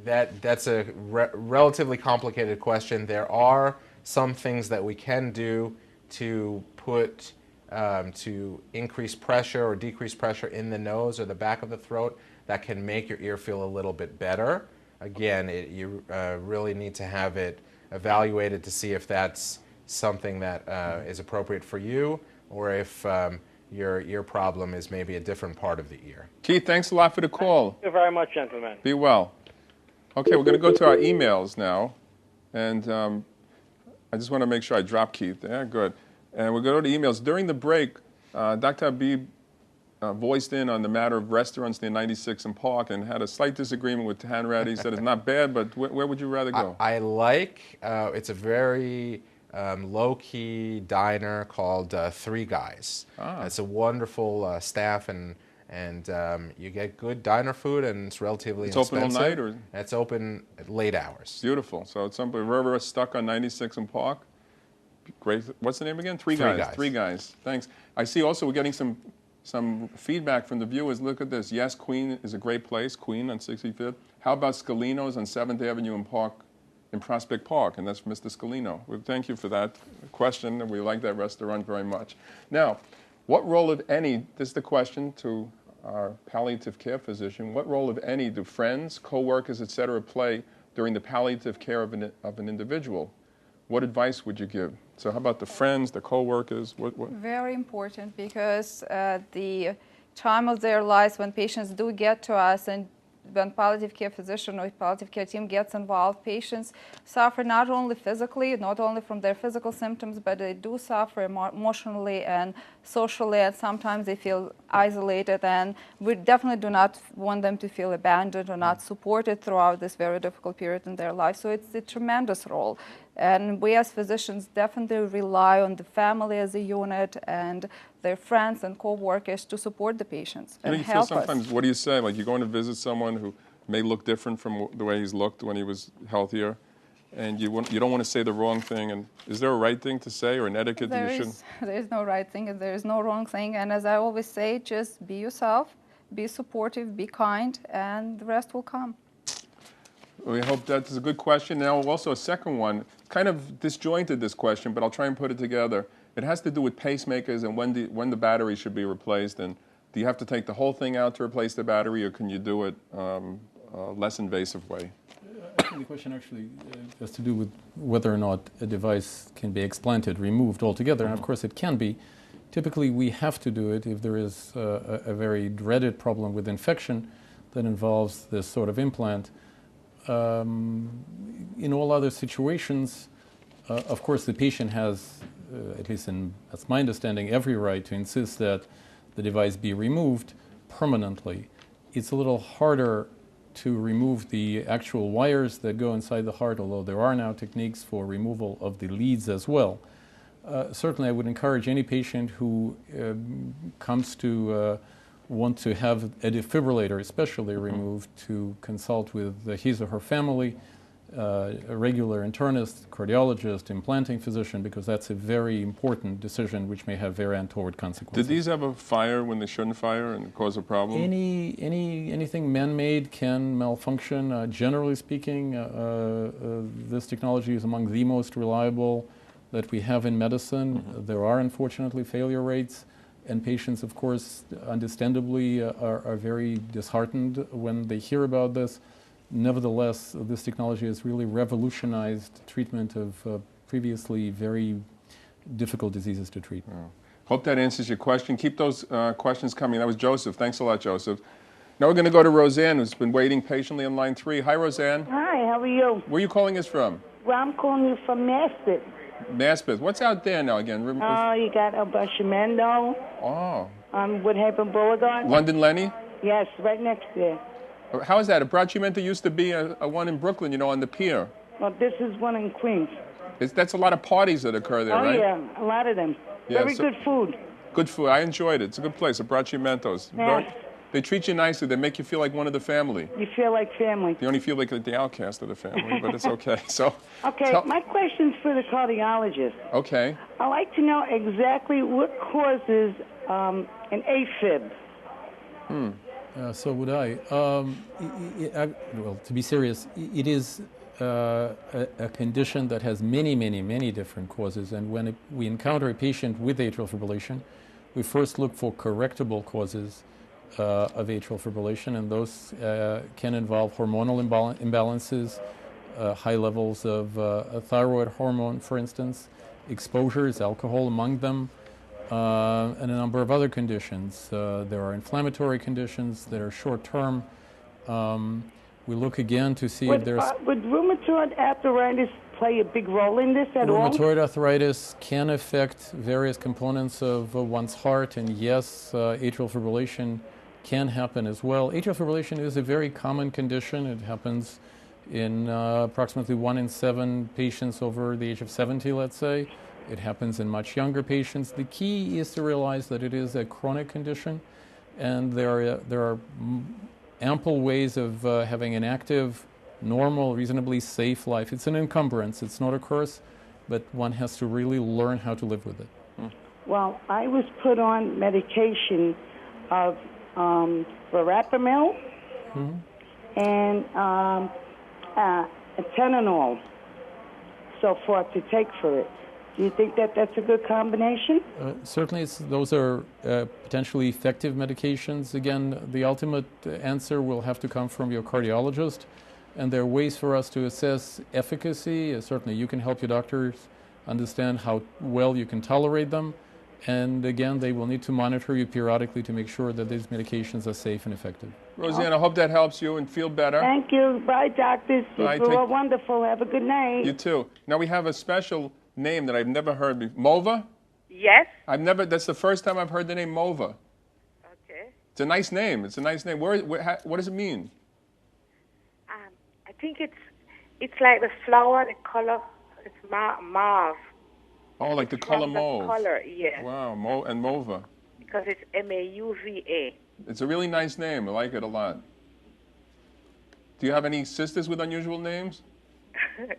That's a relatively complicated question. There are some things that we can do to put to increase pressure or decrease pressure in the nose or the back of the throat that can make your ear feel a little bit better. Again, you really need to have it evaluated to see if that's something that is appropriate for you, or if your ear problem is maybe a different part of the ear. Keith, thanks a lot for the call. Thank you very much, gentlemen. Be well. Okay, we're going to go to our emails now. And I just want to make sure I drop Keith there. Good. And we're going to go to emails. During the break, Dr. Habib voiced in on the matter of restaurants near 96 and Park and had a slight disagreement with Hanratty. He said it's not bad, but where would you rather go? I like, it's a very low-key diner called Three Guys. It's a wonderful staff, and you get good diner food, and it's relatively inexpensive. It's open all night? Or? It's open at late hours. Beautiful. So it's somebody, wherever stuck on 96 and Park. Great. What's the name again? Three Guys. Three Guys. Thanks. I see also we're getting some feedback from the viewers. Look at this. Yes, Queen is a great place. Queen on 65th. How about Scalino's on 7th Avenue in Prospect Park? And that's Mr. Scalino. Well, thank you for that question, and we like that restaurant very much. Now, what role, if any, this is the question to our palliative care physician, what role, if any, do friends, co-workers, et cetera, play during the palliative care of an individual? What advice would you give? So how about the friends, the co-workers? What? Very important, because the time of their lives when patients do get to us, and when palliative care physician or palliative care team gets involved, patients suffer not only physically, not only from their physical symptoms, but they do suffer emotionally and socially, and sometimes they feel isolated, and we definitely do not want them to feel abandoned or not supported throughout this very difficult period in their life. So it's a tremendous role. And we as physicians definitely rely on the family as a unit and their friends and co-workers to support the patients and help us. Sometimes, what do you say? Like you're going to visit someone who may look different from the way he's looked when he was healthier, and you don't want to say the wrong thing. And is there a right thing to say or an etiquette that you shouldn't? There is no right thing and there is no wrong thing. And as I always say, just be yourself, be supportive, be kind, and the rest will come. We hope that is a good question. Now, also a second one, kind of disjointed this question, but I'll try and put it together. It has to do with pacemakers and when the battery should be replaced. And do you have to take the whole thing out to replace the battery, or can you do it a less invasive way? I think the question actually has to do with whether or not a device can be explanted, removed altogether. And of course it can be. Typically we have to do it if there is a very dreaded problem with infection that involves this sort of implant. In all other situations, of course, the patient has, at least that's my understanding, every right to insist that the device be removed permanently. It's a little harder to remove the actual wires that go inside the heart, although there are now techniques for removal of the leads as well. Certainly, I would encourage any patient who comes to want to have a defibrillator especially removed to consult with his or her family, a regular internist, cardiologist, implanting physician, because that's a very important decision which may have very untoward consequences. Did these ever fire when they shouldn't fire and cause a problem? Anything man-made can malfunction. Generally speaking, this technology is among the most reliable that we have in medicine. There are unfortunately failure rates. And patients, of course, understandably are very disheartened when they hear about this. Nevertheless, this technology has really revolutionized treatment of previously very difficult diseases to treat. Oh. Hope that answers your question. Keep those questions coming. That was Joseph. Thanks a lot, Joseph. Now we're going to go to Roseanne, who's been waiting patiently on line 3. Hi, Roseanne. Hi, how are you? Where are you calling us from? Well, I'm calling you from Maspeth. Maspeth. What's out there now again? Oh, you got Albashimendo. Oh. On Woodhaven Boulevard. London Lenny? Yes, right next there. How is that? A bracciamento used to be a one in Brooklyn, you know, on the pier. Well, this is one in Queens. That's a lot of parties that occur there, Oh, right? yeah, a lot of them. Yeah, Very good food. Good food. I enjoyed it. It's a good place, a bracciamento's. Yeah. They treat you nicely. They make you feel like one of the family. You feel like family. You only feel like the outcast of the family, but it's okay. So. Okay, my question's for the cardiologist. Okay. I'd like to know exactly what causes an AFib. So would I. Well, to be serious, it is a condition that has many, many, many different causes. And when we encounter a patient with atrial fibrillation, we first look for correctable causes of atrial fibrillation, and those can involve hormonal imbalances, high levels of a thyroid hormone, for instance, exposures, alcohol among them, and a number of other conditions. There are inflammatory conditions that are short-term. We look again to see if there's... Would rheumatoid arthritis play a big role in this at all? Rheumatoid arthritis can affect various components of one's heart, and yes, atrial fibrillation can happen as well. Atrial fibrillation is a very common condition. It happens in approximately 1 in 7 patients over the age of 70, let's say. It happens in much younger patients. The key is to realize that it is a chronic condition, and there are ample ways of having an active, normal, reasonably safe life. It's an encumbrance. It's not a curse, but one has to really learn how to live with it. Well, I was put on medication of verapamil and atenolol, so forth, to take for it. Do you think that that's a good combination? Certainly, those are potentially effective medications. Again, the ultimate answer will have to come from your cardiologist, and there are ways for us to assess efficacy. Certainly, you can help your doctors understand how well you can tolerate them, and again, they will need to monitor you periodically to make sure that these medications are safe and effective. Roseanne, I hope that helps you and feel better. Thank you. Bye, doctors. Bye. You were wonderful. Have a good night. You too. Now we have a special name that I've never heard before. Mova? Yes. That's the first time I've heard the name Mova. Okay. It's a nice name. It's a nice name. What does it mean? I think it's like the flower, the color, it's mauve. Oh, like the color mauve. The color, yes. Wow, and Mova. Because it's M-A-U-V-A. It's a really nice name. I like it a lot. Do you have any sisters with unusual names?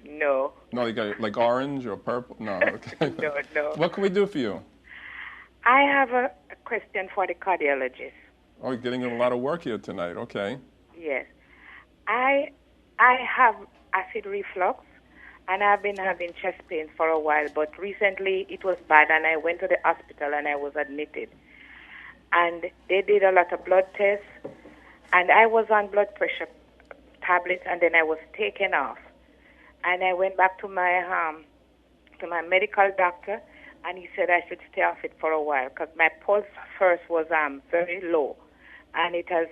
No. No, like orange or purple? No, okay. No. What can we do for you? I have a question for the cardiologist. Oh, you're getting a lot of work here tonight. Okay. Yes. I have acid reflux, and I've been having chest pains for a while, but recently it was bad, and I went to the hospital and I was admitted. And they did a lot of blood tests, and I was on blood pressure tablets, and then I was taken off. And I went back to my medical doctor, and he said I should stay off it for a while because my pulse first was very low, and it has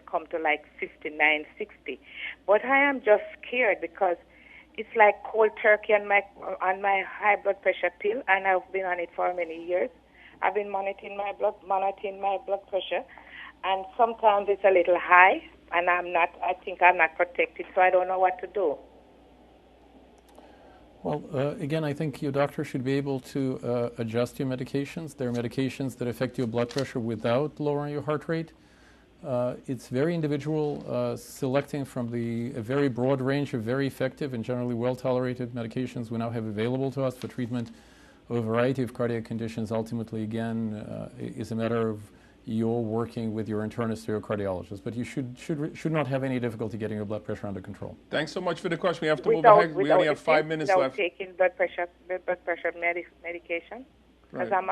come to like 59, 60. But I am just scared because it's like cold turkey on my high blood pressure pill, and I've been on it for many years. I've been monitoring my blood pressure, and sometimes it's a little high, and I think I'm not protected, so I don't know what to do. Well, again, I think your doctor should be able to adjust your medications. There are medications that affect your blood pressure without lowering your heart rate. It's very individual, selecting from a very broad range of very effective and generally well-tolerated medications we now have available to us for treatment of a variety of cardiac conditions. Ultimately, again, is a matter of you're working with your internist or your cardiologist, but you should not have any difficulty getting your blood pressure under control. Thanks so much for the question. We have to move ahead. We only have 5 minutes left. Without taking blood pressure medication, because I'm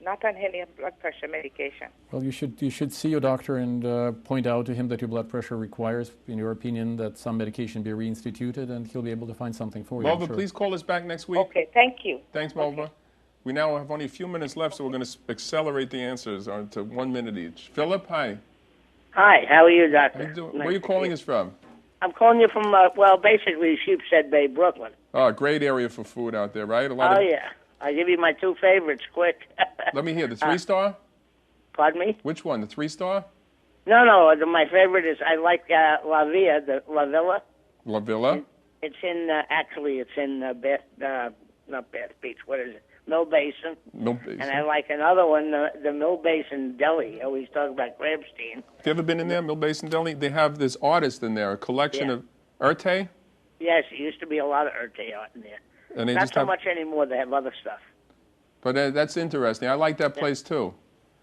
not on any blood pressure medication. Well, you should see your doctor and point out to him that your blood pressure requires, in your opinion, that some medication be reinstituted, and he'll be able to find something for you. Mova, please call us back next week. Okay, thank you. Thanks, Mova. Okay. We now have only a few minutes left, so we're going to accelerate the answers to 1 minute each. Philip, hi. Hi, how are you, Doctor? How you doing? Where are you calling us from? I'm calling you from, basically Sheepshead Bay, Brooklyn. Oh, great area for food out there, right? Yeah. I'll give you my 2 favorites quick. Let me hear. The 3-star? Pardon me? Which one? The 3-star? No. My favorite is I like La Villa, La Villa. La Villa? It's in actually it's in not Bath Beach. What is it? Mill Basin. Mill Basin. And I like another one, the Mill Basin Deli. I always talk about Grabstein. Have you ever been in there, Mill Basin Deli? They have this artist in there, a collection of Erte. Yes, it used to be a lot of Erte art in there. And they Not just so have, much anymore. They have other stuff. But that's interesting. I like that place too.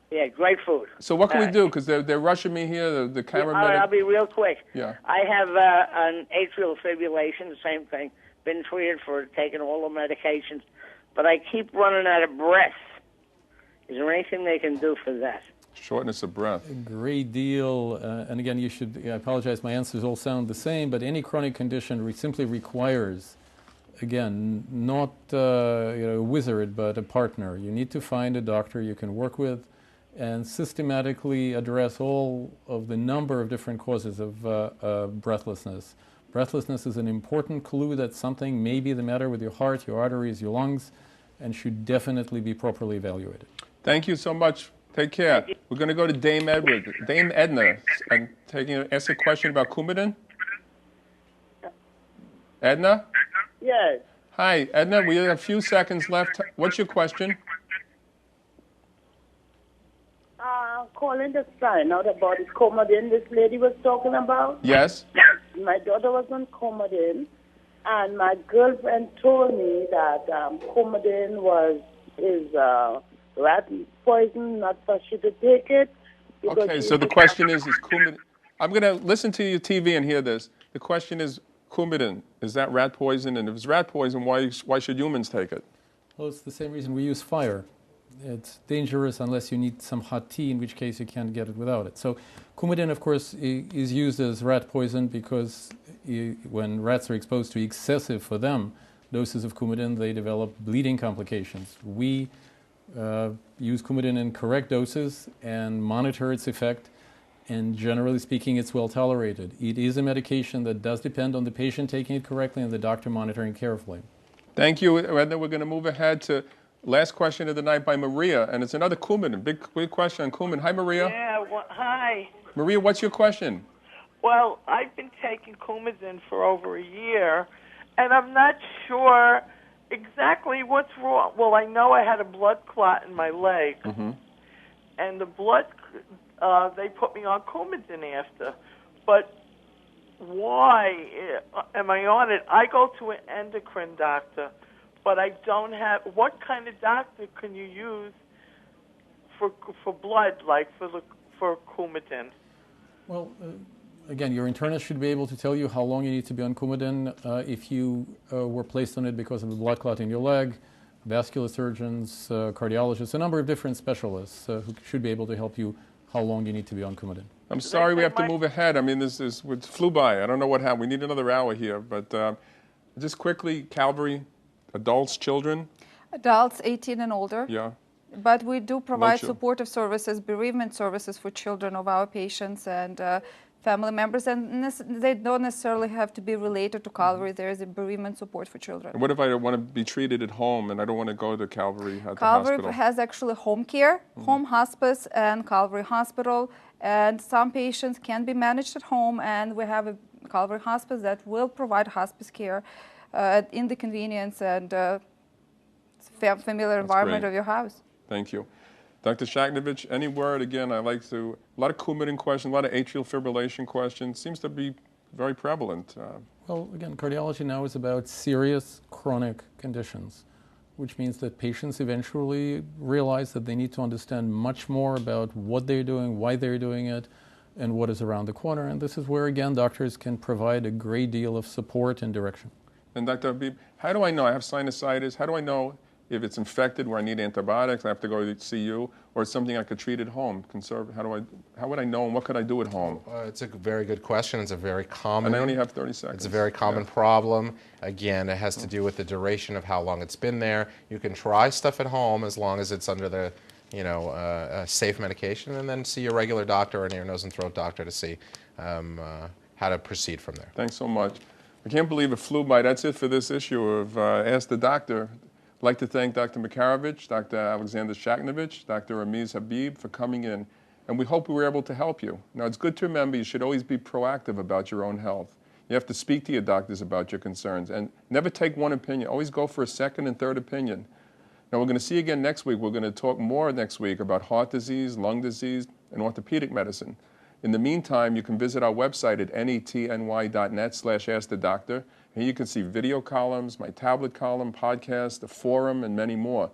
Yeah, great food. So what can we do? Because they're rushing me here, the cameraman. I'll be real quick. Yeah. I have an atrial fibrillation, the same thing. Been treated for taking all the medications, but I keep running out of breath. Is there anything they can do for that? Shortness of breath. A great deal. And again, I apologize, my answers all sound the same, but any chronic condition simply requires, again, not a wizard, but a partner. You need to find a doctor you can work with and systematically address all of the number of different causes of breathlessness. Breathlessness is an important clue that something may be the matter with your heart, your arteries, your lungs, and should definitely be properly evaluated. Thank you so much. Take care. We're going to go to Dame Edna, and ask a question about Coumadin. Edna? Yes. Hi, Edna. We have a few seconds left. What's your question? Calling to find out about the Coumadin this lady was talking about. Yes. My daughter was on Coumadin, and my girlfriend told me that Coumadin is rat poison, not for she to take it. Okay, so the question is Coumadin. I'm going to listen to your TV and hear this. The question is, Coumadin, is that rat poison? And if it's rat poison, why should humans take it? Well, it's the same reason we use fire. It's dangerous unless you need some hot tea, in which case you can't get it without it. So Coumadin, of course, is used as rat poison because when rats are exposed to excessive, for them, doses of Coumadin, they develop bleeding complications. We use Coumadin in correct doses and monitor its effect, and generally speaking, it's well tolerated. It is a medication that does depend on the patient taking it correctly and the doctor monitoring carefully. Thank you, Edna. We're going to move ahead to last question of the night by Maria, and it's another Coumadin, big question on Coumadin. Hi, Maria. Yeah, hi. Maria, what's your question? Well, I've been taking Coumadin for over a year, and I'm not sure exactly what's wrong. Well, I know I had a blood clot in my leg, and the blood, they put me on Coumadin after. But why am I on it? I go to an endocrine doctor, but I don't have. What kind of doctor can you use for blood, like for Coumadin? Well, again, your internist should be able to tell you how long you need to be on Coumadin. If you were placed on it because of a blood clot in your leg, vascular surgeons, cardiologists, a number of different specialists who should be able to help you how long you need to be on Coumadin. I'm sorry we have to move ahead. I mean, it flew by. I don't know what happened. We need another hour here. But just quickly, Calvary, adults, children? Adults 18 and older. Yeah. But we do provide supportive services, bereavement services for children of our patients and family members. And they don't necessarily have to be related to Calvary. There is a bereavement support for children. And what if I want to be treated at home and I don't want to go to Calvary at the Calvary hospital? has actually home care, home hospice, and Calvary Hospital. And some patients can be managed at home, and we have a Calvary Hospice that will provide hospice care in the convenience and familiar environment of your house. Thank you. Dr. Shaknovich, any word? Again, a lot of Coumadin questions, a lot of atrial fibrillation questions. Seems to be very prevalent. Well, again, cardiology now is about serious chronic conditions, which means that patients eventually realize that they need to understand much more about what they're doing, why they're doing it, and what is around the corner. And this is where, again, doctors can provide a great deal of support and direction. And Dr. Habib, how do I know? I have sinusitis. How do I know if it's infected where I need antibiotics, I have to go to see you, or it's something I could treat at home? How would I know, and what could I do at home? It's a very good question. It's a very common. And I only have 30 seconds. It's a very common problem. Again, it has to do with the duration of how long it's been there. You can try stuff at home as long as it's under the, safe medication, and then see your regular doctor or an ear, nose, and throat doctor to see how to proceed from there. Thanks so much. I can't believe it flew by. That's it for this issue of Ask the Doctor. I'd like to thank Dr. Makarovich, Dr. Alexander Shaknovich, Dr. Ramiz Habib for coming in And we hope we were able to help you. Now, it's good to remember you should always be proactive about your own health. You have to speak to your doctors about your concerns and never take one opinion. Always go for a second and third opinion. Now, we're going to see you again next week. We're going to talk more next week about heart disease, lung disease, and orthopedic medicine. In the meantime, you can visit our website at netny.net/askthedoctor. Here you can see video columns, my tablet column, podcast, the forum, and many more.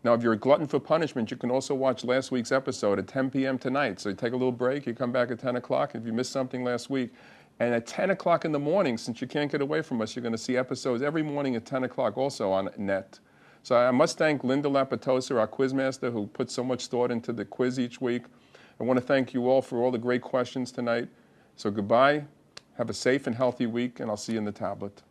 Now, if you're a glutton for punishment, you can also watch last week's episode at 10 p.m. tonight. So you take a little break, you come back at 10 o'clock if you missed something last week. And at 10 o'clock in the morning, since you can't get away from us, you're going to see episodes every morning at 10 o'clock also on net. So I must thank Linda Lapatosa, our quizmaster, who put so much thought into the quiz each week. I want to thank you all for all the great questions tonight. So goodbye, have a safe and healthy week, and I'll see you in the tablet.